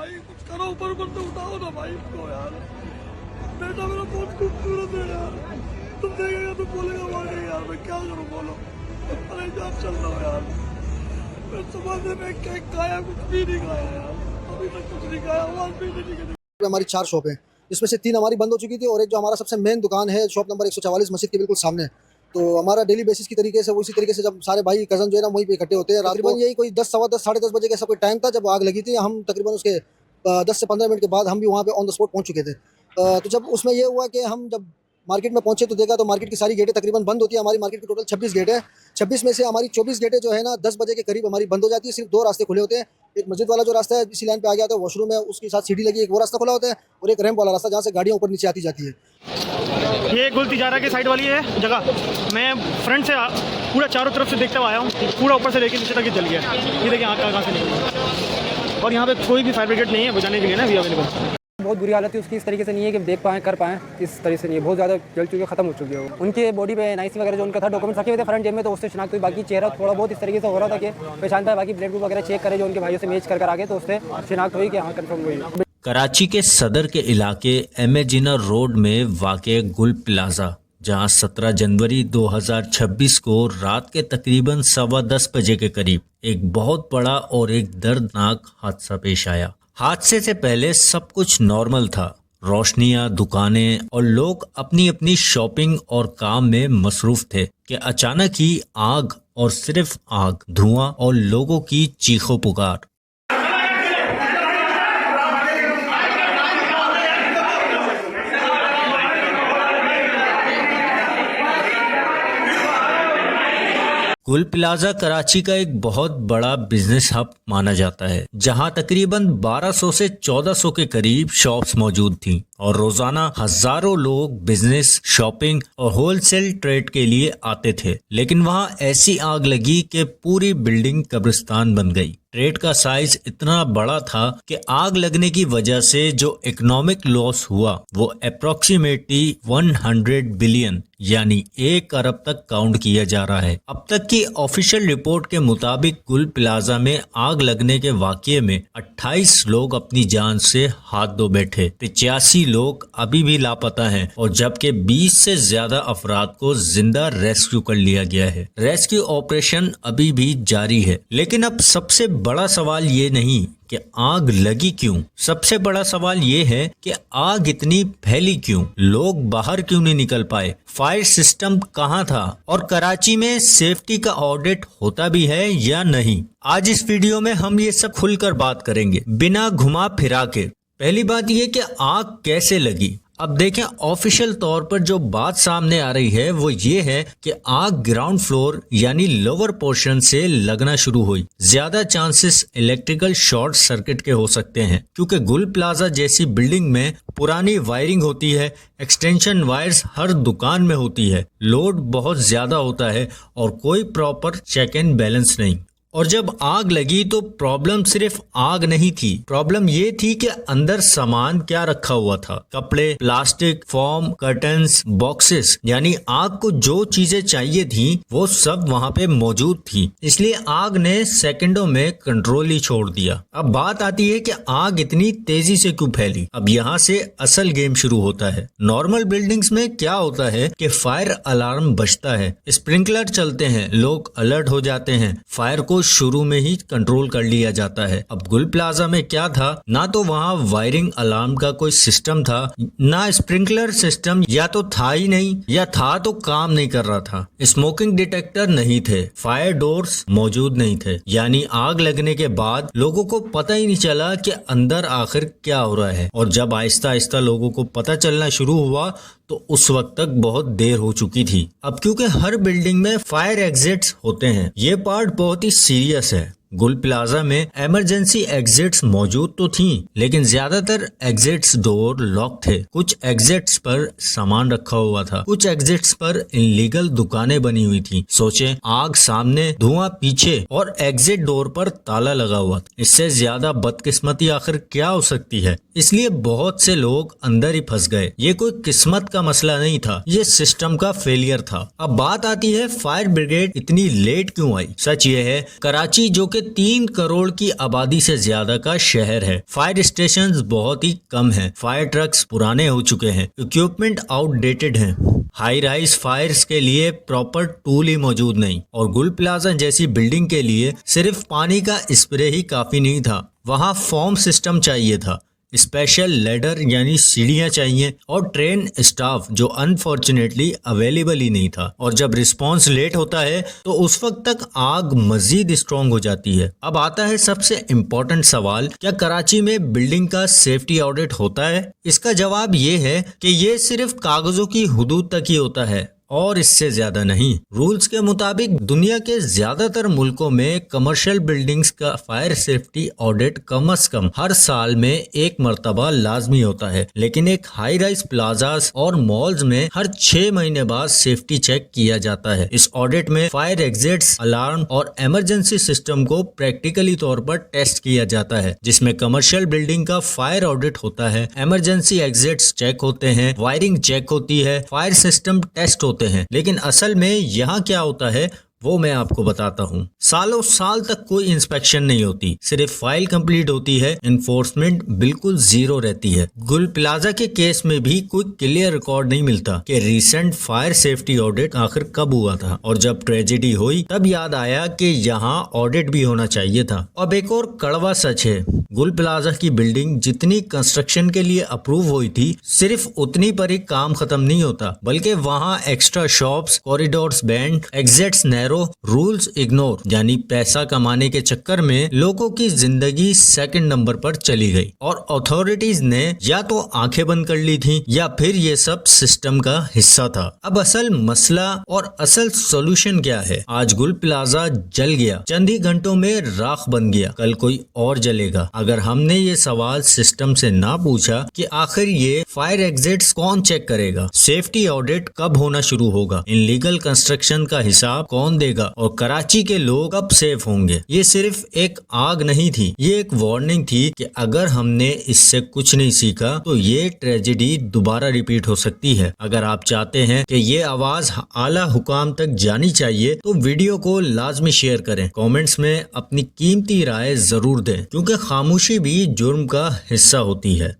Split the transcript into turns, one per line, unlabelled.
भाई, कुछ करो, ऊपर ऊपर तो उठाओ ना भाई इसको यार। बेटा मेरा बहुत खूबसूरत है यार, तुम देखेगा तो बोलेगा वाकई यार मैं क्या करूँ बोलो। परेशान चल रहा हूँ यार, मैं सुबह से मैं केक खाया, कुछ भी नहीं खाया यार, अभी तक कुछ नहीं खाया, आवाज भी नहीं निकली।
हमारी 4 शॉप है, जिसमें से 3 हमारी बंद हो चुकी थी और एक जो हमारा सबसे मेन दुकान है शॉप नंबर 144 मस्जिद के बिल्कुल सामने। तो हमारा डेली बेसिस की तरीके से उसी तरीके से जब सारे भाई कजन जो है ना वहीं पे इकट्ठे होते हैं, तकरीबन यही कोई 10 सवा 10 साढ़े 10 बजे का ऐसा कोई टाइम था जब आग लगी थी। हम तकरीबन उसके 10 से 15 मिनट के बाद हम भी वहाँ पे ऑन द स्पॉट पहुँच चुके थे। तो जब उसमें ये हुआ कि हम जब मार्केट में पहुंचे तो देखा तो मार्केट की सारी गेटें तकरीबन बंद होती है। हमारी मार्केट की टोटल 26 गेट है, 26 में से हमारी 24 गेटें जो है ना 10 बजे के करीब हमारी बंद हो जाती है। सिर्फ 2 रास्ते खुले होते हैं, एक मस्जिद वाला जो रास्ता है इसी लाइन पे आ गया था, वॉशरूम है उसके साथ सीढ़ी लगी, एक वो रास्ता खुला होता है और एक रैंप वाला रास्ता जहाँ से गाड़ियाँ ऊपर नीचे आती जाती है।
ये गुल तिजारा के साइड वाली है जगह। मैं फ्रंट से पूरा चारों तरफ से देखता हुआ आया हूँ, पूरा ऊपर से लेके नीचे तक ये जल गया। ये देखिए आग कहाँ से निकली, और यहाँ पे कोई भी फायर ब्रिगेड नहीं है, बुझाने के लिए ना अभी अवेलेबल।
बहुत बुरी हालत है उसकी, इस तरीके से नहीं है कि देख पाएँ कर पाएँ, इस तरीके से नहीं है, बहुत ज़्यादा जल चुकी है, खत्म हो चुकी है वो। उनके बॉडी पे नाइस वगैरह जो उनका था डॉक्यूमेंट्स रखे हुए थे फ्रंट जेब में, तो उससे शिनाख्त हुई। बाकी चेहरा थोड़ा बहुत इस तरीके से हो रहा था कि पहचान पाए, बाकी ब्लड ग्रुप वगैरह चेक करे जो उनके भाइयों से मैच कर आगे, तो उससे शिनाख्त हुई कि हाँ कन्फर्म हुई।
कराची के सदर के इलाके एमेजिना रोड में वाक़ गुल प्लाजा, जहां 17 जनवरी 2026 को रात के तकरीबन 10:15 बजे के करीब एक बहुत बड़ा और एक दर्दनाक हादसा पेश आया। हादसे से पहले सब कुछ नॉर्मल था, रोशनियां, दुकानें और लोग अपनी अपनी शॉपिंग और काम में मसरूफ थे कि अचानक ही आग और सिर्फ आग, धुआं और लोगों की चीखों पुकार। गुल प्लाजा कराची का एक बहुत बड़ा बिजनेस हब माना जाता है, जहां तकरीबन 1200 से 1400 के करीब शॉप्स मौजूद थीं और रोजाना हजारों लोग बिजनेस, शॉपिंग और होलसेल ट्रेड के लिए आते थे। लेकिन वहां ऐसी आग लगी कि पूरी बिल्डिंग कब्रिस्तान बन गई। ट्रेड का साइज इतना बड़ा था कि आग लगने की वजह से जो इकोनॉमिक लॉस हुआ वो अप्रोक्सीमेटली 100 बिलियन यानी 1 अरब तक काउंट किया जा रहा है। अब तक की ऑफिशियल रिपोर्ट के मुताबिक गुल प्लाजा में आग लगने के वाकये में 28 लोग अपनी जान से हाथ धो बैठे, 85 लोग अभी भी लापता हैं और जबकि 20 से ज्यादा अफराद को जिंदा रेस्क्यू कर लिया गया है। रेस्क्यू ऑपरेशन अभी भी जारी है। लेकिन अब सबसे बड़ा सवाल ये नहीं कि आग लगी क्यों, सबसे बड़ा सवाल ये है कि आग इतनी फैली क्यों, लोग बाहर क्यों नहीं निकल पाए, फायर सिस्टम कहाँ था और कराची में सेफ्टी का ऑडिट होता भी है या नहीं। आज इस वीडियो में हम ये सब खुलकर बात करेंगे, बिना घुमा फिरा के। पहली बात ये कि आग कैसे लगी। अब देखें, ऑफिशियल तौर पर जो बात सामने आ रही है वो ये है कि आग ग्राउंड फ्लोर यानी लोअर पोर्शन से लगना शुरू हुई। ज्यादा चांसेस इलेक्ट्रिकल शॉर्ट सर्किट के हो सकते हैं, क्योंकि गुल प्लाजा जैसी बिल्डिंग में पुरानी वायरिंग होती है, एक्सटेंशन वायर्स हर दुकान में होती है, लोड बहुत ज्यादा होता है और कोई प्रॉपर चेक एंड बैलेंस नहीं। और जब आग लगी तो प्रॉब्लम सिर्फ आग नहीं थी, प्रॉब्लम ये थी कि अंदर सामान क्या रखा हुआ था, कपड़े, प्लास्टिक, फोम, कर्टन्स, बॉक्सेस, यानी आग को जो चीजें चाहिए थी वो सब वहां पे मौजूद थी। इसलिए आग ने सेकंडों में कंट्रोल ही छोड़ दिया। अब बात आती है कि आग इतनी तेजी से क्यों फैली। अब यहाँ से असल गेम शुरू होता है। नॉर्मल बिल्डिंग्स में क्या होता है कि फायर अलार्म बजता है, स्प्रिंकलर चलते हैं, लोग अलर्ट हो जाते हैं, फायर को शुरू में ही कंट्रोल कर लिया जाता है। अब गुल प्लाजा में क्या था, ना तो वहाँ वायरिंग अलार्म का कोई सिस्टम था, ना स्प्रिंकलर सिस्टम, या तो था ही नहीं या था तो काम नहीं कर रहा था। स्मोकिंग डिटेक्टर नहीं थे, फायर डोर्स मौजूद नहीं थे, यानी आग लगने के बाद लोगों को पता ही नहीं चला कि अंदर आखिर क्या हो रहा है। और जब आहिस्ता आहिस्ता लोगों को पता चलना शुरू हुआ तो उस वक्त तक बहुत देर हो चुकी थी। अब क्योंकि हर बिल्डिंग में फायर एग्जिट्स होते हैं, ये पार्ट बहुत ही सीरियस है। गुल प्लाजा में इमरजेंसी एग्जिट्स मौजूद तो थी, लेकिन ज्यादातर एग्जिट्स डोर लॉक थे। कुछ एग्जिट्स पर सामान रखा हुआ था, कुछ एग्जिट्स पर इलीगल दुकानें बनी हुई थी। सोचें, आग सामने, धुआं पीछे और एग्जिट डोर पर ताला लगा हुआ था। इससे ज्यादा बदकिस्मती आखिर क्या हो सकती है। इसलिए बहुत से लोग अंदर ही फंस गए। ये कोई किस्मत का मसला नहीं था, ये सिस्टम का फेलियर था। अब बात आती है फायर ब्रिगेड इतनी लेट क्यों आई। सच ये है, कराची जो कि 3 करोड़ की आबादी से ज्यादा का शहर है। फायर स्टेशंस बहुत ही कम हैं, फायर ट्रक्स पुराने हो चुके हैं, इक्विपमेंट आउटडेटेड हैं, हाई राइज फायर्स के लिए प्रॉपर टूल ही मौजूद नहीं, और गुल प्लाजा जैसी बिल्डिंग के लिए सिर्फ पानी का स्प्रे ही काफी नहीं था, वहां फॉर्म सिस्टम चाहिए था, स्पेशल लेडर यानी सीढ़ियां चाहिए, और ट्रेन स्टाफ जो अनफॉर्चुनेटली अवेलेबल ही नहीं था। और जब रिस्पांस लेट होता है तो उस वक्त तक आग मजीद स्ट्रांग हो जाती है। अब आता है सबसे इम्पोर्टेंट सवाल, क्या कराची में बिल्डिंग का सेफ्टी ऑडिट होता है? इसका जवाब ये है कि ये सिर्फ कागजों की हुदूद तक ही होता है और इससे ज्यादा नहीं। रूल्स के मुताबिक दुनिया के ज्यादातर मुल्कों में कमर्शियल बिल्डिंग्स का फायर सेफ्टी ऑडिट कम से कम हर साल में एक मर्तबा लाजमी होता है, लेकिन एक हाई राइज प्लाजास और मॉल्स में हर 6 महीने बाद सेफ्टी चेक किया जाता है। इस ऑडिट में फायर एग्जिट्स, अलार्म और इमरजेंसी सिस्टम को प्रैक्टिकली तौर पर टेस्ट किया जाता है, जिसमें कमर्शियल बिल्डिंग का फायर ऑडिट होता है, इमरजेंसी एग्जिट्स चेक होते हैं, वायरिंग चेक होती है, फायर सिस्टम टेस्ट होते हैं। लेकिन असल में यहाँ क्या होता है वो मैं आपको बताता हूँ। सालों साल तक कोई इंस्पेक्शन नहीं होती, सिर्फ फाइल कंप्लीट होती है, इन्फोर्समेंट बिल्कुल जीरो रहती है। गुल प्लाजा के केस में भी कोई क्लियर रिकॉर्ड नहीं मिलता कि रिसेंट फायर सेफ्टी ऑडिट आखिर कब हुआ था, और जब ट्रेजेडी हुई तब याद आया कि यहाँ ऑडिट भी होना चाहिए था। अब एक और कड़वा सच है, गुल प्लाजा की बिल्डिंग जितनी कंस्ट्रक्शन के लिए अप्रूव हुई थी सिर्फ उतनी पर ही काम खत्म नहीं होता, बल्कि वहाँ extra shops, corridors band, exits narrow, rules ignore, यानी पैसा कमाने के चक्कर में लोगों की जिंदगी सेकंड नंबर पर चली गई और अथॉरिटीज ने या तो आंखें बंद कर ली थी या फिर ये सब सिस्टम का हिस्सा था। अब असल मसला और असल सॉल्यूशन क्या है? आज गुल प्लाजा जल गया, चंद ही घंटों में राख बन गया, कल कोई और जलेगा। अगर हमने ये सवाल सिस्टम से ना पूछा कि आखिर ये फायर एग्जिट्स कौन चेक करेगा, सेफ्टी ऑडिट कब होना शुरू होगा, इनलीगल कंस्ट्रक्शन का हिसाब कौन देगा और कराची के लोग कब सेफ होंगे, ये सिर्फ एक आग नहीं थी, ये एक वार्निंग थी कि अगर हमने इससे कुछ नहीं सीखा तो ये ट्रेजेडी दोबारा रिपीट हो सकती है। अगर आप चाहते हैं कि ये आवाज आला हुकाम तक जानी चाहिए तो वीडियो को लाजमी शेयर करें, कमेंट्स में अपनी कीमती राय जरूर दें, क्योंकि खामोशी भी जुर्म का हिस्सा होती है।